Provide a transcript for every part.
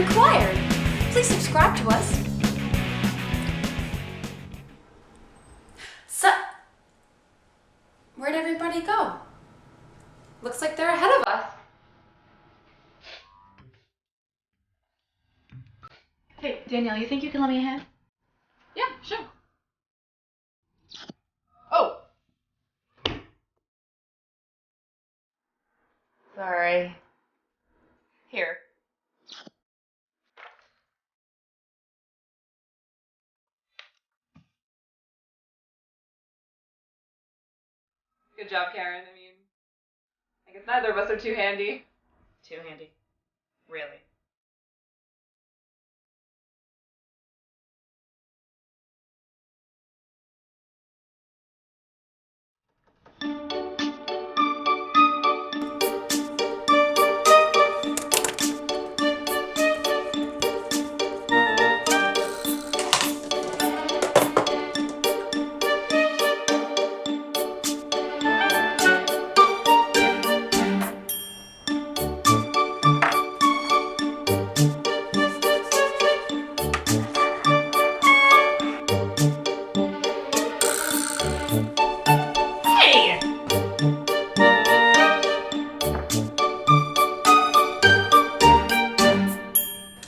required. Please subscribe to us. So, where'd everybody go? Looks like they're ahead of us. Hey, Danielle, you think you can let me a hand? Yeah, sure. Oh! Sorry. Here. Good job, Karen. I mean, I guess neither of us are too handy. Too handy. Really.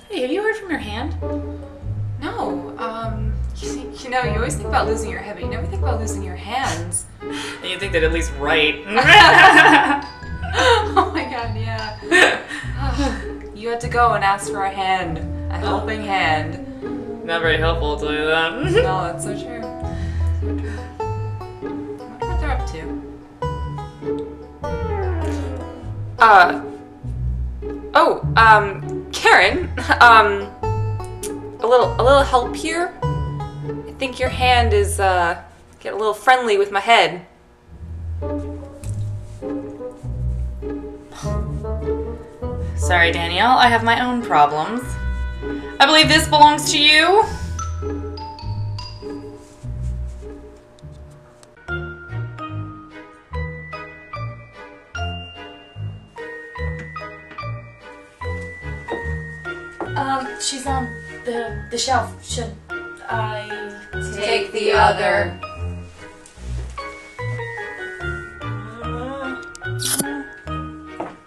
Hey, have you heard from your hand? No, you know, you always think about losing your head, but you never think about losing your hands. And you think they'd at least write. Oh my god, yeah. You had to go and ask for a hand. A helping hand. Not very helpful, I'll tell you that. No, that's so true. So true. I wonder what they're up to. Karen, a little help here. I think your hand is, get a little friendly with my head. Sorry, Danielle, I have my own problems. I believe this belongs to you. She's on the shelf. Should I Take the other.